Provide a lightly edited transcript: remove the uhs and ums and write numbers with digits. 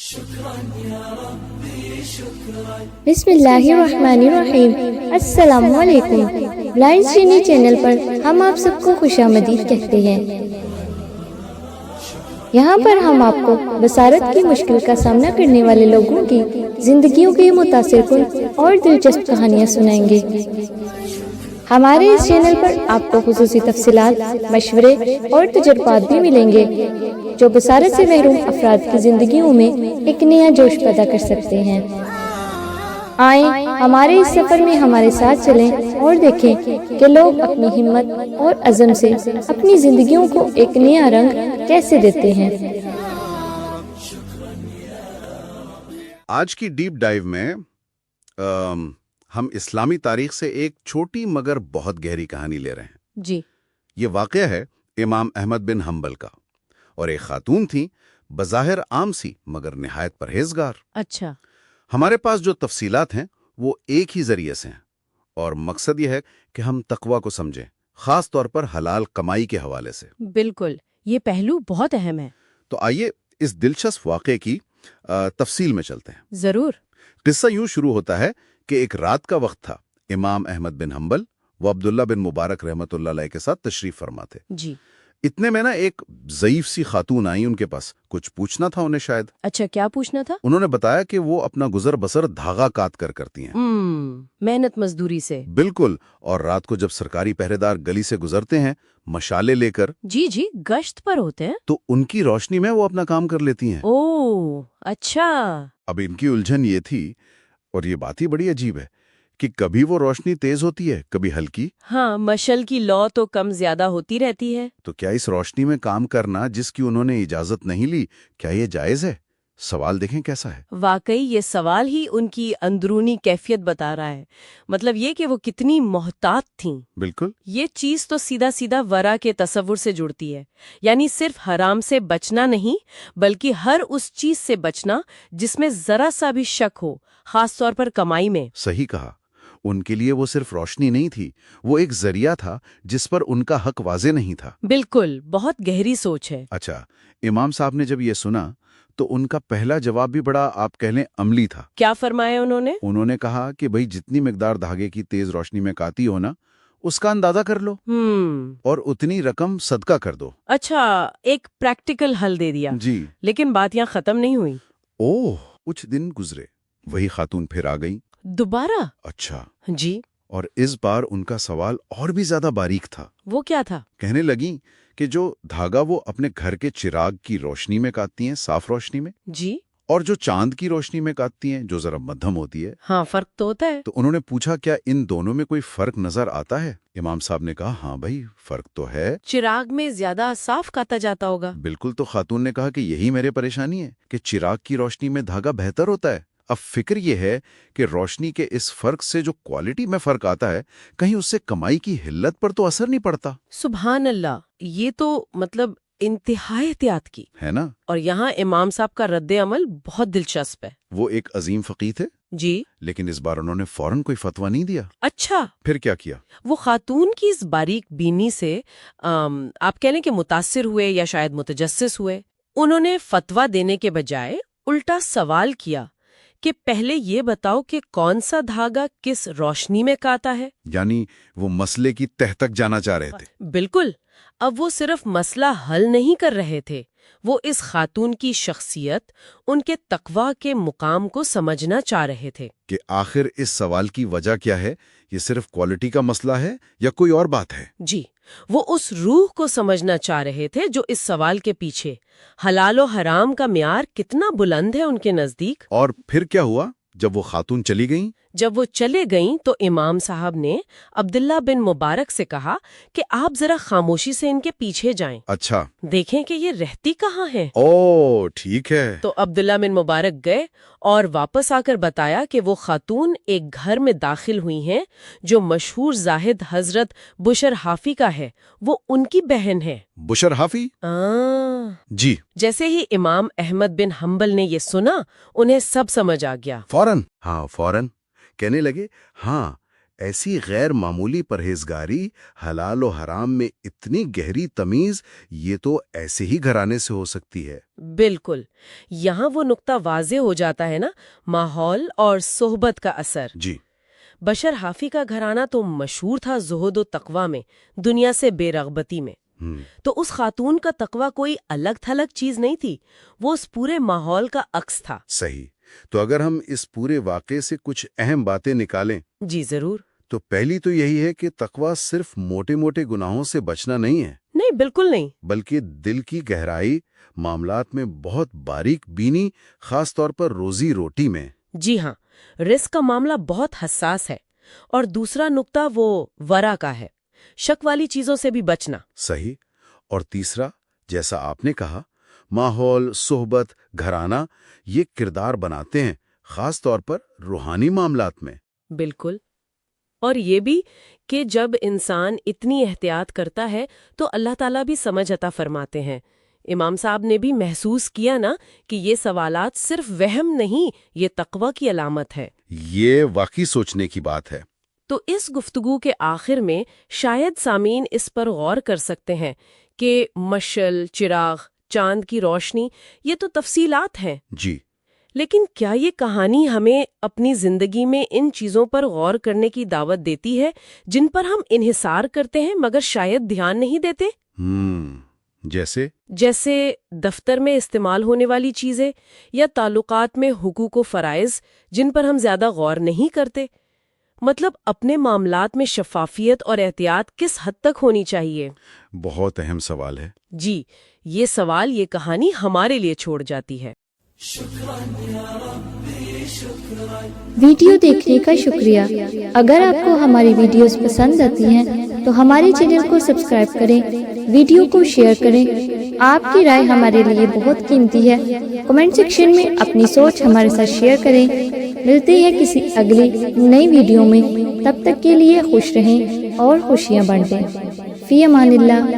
بسم اللہ الرحمن الرحیم۔ السلام علیکم۔ بلائنڈ چینی چینل پر ہم آپ سب کو خوش آمدید کہتے ہیں۔ یہاں پر ہم آپ کو بصارت کی مشکل کا سامنا کرنے والے لوگوں کی زندگیوں کی متاثر کن اور دلچسپ کہانیاں سنائیں گے۔ ہمارے اس چینل پر آپ کو خصوصی تفصیلات، مشورے اور تجربات بھی ملیں گے جو بصارت سے محروم افراد کی زندگیوں میں ایک نیا جوش پیدا کر سکتے ہیں۔ آئیں ہمارے اس سفر میں ہمارے ساتھ چلیں اور دیکھیں کہ لوگ اپنی ہمت اور عزم سے اپنی زندگیوں کو ایک نیا رنگ کیسے دیتے ہیں۔ آج کی ڈیپ ڈائیو میں ہم اسلامی تاریخ سے ایک چھوٹی مگر بہت گہری کہانی لے رہے ہیں۔ جی، یہ واقعہ ہے امام احمد بن حنبل کا، اور ایک خاتون تھی، بظاہر عام سی مگر نہایت پرہیزگار۔ اچھا، ہمارے پاس جو تفصیلات ہیں وہ ایک ہی ذریعے سے ہیں، اور مقصد یہ ہے کہ ہم تقوی کو سمجھیں، خاص طور پر حلال کمائی کے حوالے سے۔ بالکل، یہ پہلو بہت اہم ہے۔ تو آئیے اس دلچسپ واقعے کی تفصیل میں چلتے ہیں۔ ضرور۔ قصہ یوں شروع ہوتا ہے کہ ایک رات کا وقت تھا۔ امام احمد بن حنبل وہ عبداللہ بن مبارک رحمۃ اللہ علیہ کے ساتھ تشریف فرما تھے۔ جی، اتنے میں ایک ضعیف سی خاتون آئی ان کے پاس، کچھ پوچھنا تھا انہیں شاید۔ اچھا، کیا پوچھنا تھا؟ انہوں نے بتایا کہ وہ اپنا گزر بسر دھاگا کاٹ کر کرتی ہیں۔ محنت مزدوری سے۔ بالکل، اور رات کو جب سرکاری پہرے دار گلی سے گزرتے ہیں مشالے لے کر، جی جی، گشت پر ہوتے ہیں۔ تو ان کی روشنی میں وہ اپنا کام کر لیتی ہیں۔ اوہ، اچھا۔ اب ان کی الجھن یہ تھی، اور یہ بات ہی بڑی عجیب ہے، کہ کبھی وہ روشنی تیز ہوتی ہے، کبھی ہلکی۔ ہاں، مشل کی لو تو کم زیادہ ہوتی رہتی ہے۔ تو کیا اس روشنی میں کام کرنا جس کی انہوں نے اجازت نہیں لی، کیا یہ جائز ہے؟ سوال دیکھیں کیسا ہے۔ واقعی یہ سوال ہی ان کی اندرونی کیفیت بتا رہا ہے، مطلب یہ کہ وہ کتنی محتاط تھیں۔ بالکل۔ یہ چیز تو سیدھا سیدھا ورا کے تصور سے جڑتی ہے، یعنی صرف حرام سے بچنا نہیں، بلکہ ہر اس چیز سے بچنا جس میں ذرا سا بھی شک ہو، خاص طور پر کمائی میں۔ صحیح کہا۔ ان کے لیے وہ صرف روشنی نہیں تھی، وہ ایک ذریعہ تھا جس پر ان کا حق واضح نہیں تھا۔ بالکل، بہت گہری سوچ ہے۔ اچھا، امام صاحب نے جب یہ سنا تو ان کا پہلا جواب بھی بڑا، آپ کہہ لیں، عملی تھا۔ کیا فرمایا انہوں نے؟ انہوں نے کہا کہ بھئی جتنی مقدار دھاگے کی تیز روشنی میں کاتی ہو نا، اس کا اندازہ کر لو اور اتنی رقم صدقہ کر دو۔ اچھا، ایک پریکٹیکل حل دے دیا۔ جی۔ لیکن بات یہاں ختم نہیں ہوئی۔ اوہ، کچھ دن گزرے، وہی خاتون پھر آ گئی۔ دوبارہ؟ اچھا۔ جی۔ اور اس بار ان کا سوال اور بھی زیادہ باریک تھا۔ وہ کیا تھا؟ کہنے لگیں کہ جو دھاگا وہ اپنے گھر کے چراغ کی روشنی میں کاٹتی ہیں، صاف روشنی میں، جی۔ اور جو چاند کی روشنی میں کاٹتی ہیں، جو ذرا مدھم ہوتی ہے۔ ہاں، فرق تو ہوتا ہے۔ تو انہوں نے پوچھا کیا ان دونوں میں کوئی فرق نظر آتا ہے؟ امام صاحب نے کہا ہاں بھائی، فرق تو ہے۔ چراغ میں زیادہ صاف کاتا جاتا ہوگا۔ بالکل۔ تو خاتون نے کہا کہ یہی میرے پریشانی ہے کہ چراغ کی روشنی میں دھاگا بہتر ہوتا ہے۔ اب فکر یہ ہے کہ روشنی کے اس فرق سے جو کوالٹی میں فرق آتا ہے، کہیں اس سے کمائی کی حلت پر تو اثر نہیں پڑتا؟ سبحان اللہ، یہ تو مطلب انتہائی احتیاط کی ہے نا۔ اور یہاں امام صاحب کا رد عمل بہت دلچسپ ہے۔ وہ ایک عظیم فقیہ تھے، جی، لیکن اس بار انہوں نے فوراً کوئی فتویٰ نہیں دیا۔ اچھا۔ پھر کیا کیا؟ وہ خاتون کی اس باریک بینی سے آپ کہہ لیں کہ متاثر ہوئے یا شاید متجسس ہوئے۔ انہوں نے فتویٰ دینے کے بجائے الٹا سوال کیا کہ پہلے یہ بتاؤ کہ کون سا دھاگا کس روشنی میں کاتا ہے۔ یعنی وہ مسئلے کی تہ تک جانا چاہ رہے تھے۔ بالکل۔ اب وہ صرف مسئلہ حل نہیں کر رہے تھے، وہ اس خاتون کی شخصیت، ان کے تقویٰ کے مقام کو سمجھنا چاہ رہے تھے۔ کہ آخر اس سوال کی وجہ کیا ہے؟ یہ صرف کوالٹی کا مسئلہ ہے یا کوئی اور بات ہے؟ جی، وہ اس روح کو سمجھنا چاہ رہے تھے جو اس سوال کے پیچھے، حلال و حرام کا معیار کتنا بلند ہے ان کے نزدیک۔ اور پھر کیا ہوا جب وہ خاتون چلی گئیں؟ جب وہ چلے گئیں تو امام صاحب نے عبداللہ بن مبارک سے کہا کہ آپ ذرا خاموشی سے ان کے پیچھے جائیں، اچھا۔ دیکھیں کہ یہ رہتی کہاں ہے۔ اوہ، ٹھیک ہے۔ تو عبداللہ بن مبارک گئے اور واپس آ کر بتایا کہ وہ خاتون ایک گھر میں داخل ہوئی ہیں جو مشہور زاہد حضرت بشر حافی کا ہے، وہ ان کی بہن ہے۔ بشر حافی؟ جی۔ جیسے ہی امام احمد بن حنبل نے یہ سنا، انہیں سب سمجھ آ گیا۔ فوراً؟ ہاں، فوراً کہنے لگے ہاں، ایسی غیر معمولی پرہیزگاری، حلال و حرام میں اتنی گہری تمیز، یہ تو ایسے ہی گھرانے سے ہو سکتی ہے۔ بالکل، یہاں وہ نقطہ واضح ہو جاتا ہے نا، ماحول اور صحبت کا اثر۔ جی، بشر حافی کا گھرانہ تو مشہور تھا زہد و تقوی میں، دنیا سے بے رغبتی میں۔ تو اس خاتون کا تقوی کوئی الگ تھلگ چیز نہیں تھی، وہ اس پورے ماحول کا عکس تھا۔ صحیح۔ تو اگر ہم اس پورے واقعے سے کچھ اہم باتیں نکالیں جی ضرور۔ تو پہلی تو یہی ہے کہ تقوی صرف موٹے موٹے گناہوں سے بچنا نہیں ہے، نہیں، بالکل نہیں۔ بلکہ دل کی گہرائی، معاملات میں بہت باریک بینی، خاص طور پر روزی روٹی میں۔ جی ہاں، رزق کا معاملہ بہت حساس ہے۔ اور دوسرا نقطہ وہ ورا کا ہے، شک والی چیزوں سے بھی بچنا۔ صحیح۔ اور تیسرا، جیسا آپ نے کہا، ماحول، صحبت، گھرانہ یہ کردار بناتے ہیں، خاص طور پر روحانی معاملات میں۔ بالکل۔ اور یہ بھی کہ جب انسان اتنی احتیاط کرتا ہے تو اللہ تعالیٰ بھی سمجھ عطا فرماتے ہیں۔ امام صاحب نے بھی محسوس کیا نا کہ یہ سوالات صرف وہم نہیں، یہ تقوی کی علامت ہے۔ یہ واقعی سوچنے کی بات ہے۔ تو اس گفتگو کے آخر میں شاید سامعین اس پر غور کر سکتے ہیں کہ مشعل، چراغ، چاند کی روشنی یہ تو تفصیلات ہیں، جی، لیکن کیا یہ کہانی ہمیں اپنی زندگی میں ان چیزوں پر غور کرنے کی دعوت دیتی ہے جن پر ہم انحصار کرتے ہیں مگر شاید دھیان نہیں دیتے؟ جیسے دفتر میں استعمال ہونے والی چیزیں یا تعلقات میں حقوق و فرائض جن پر ہم زیادہ غور نہیں کرتے۔ مطلب اپنے معاملات میں شفافیت اور احتیاط کس حد تک ہونی چاہیے؟ بہت اہم سوال ہے۔ جی، یہ سوال یہ کہانی ہمارے لیے چھوڑ جاتی ہے۔ ویڈیو دیکھنے کا شکریہ۔ اگر آپ کو ہماری ویڈیوز پسند آتی ہیں تو ہمارے چینل کو سبسکرائب کریں، ویڈیو کو شیئر کریں۔ آپ کی رائے ہمارے لیے بہت قیمتی ہے۔ کمنٹ سیکشن میں اپنی سوچ ہمارے ساتھ شیئر کریں۔ ملتے ہیں کسی اگلی نئی ویڈیو میں، تب تک کے لیے خوش رہیں اور خوشیاں بانٹیں۔ فی امان اللہ۔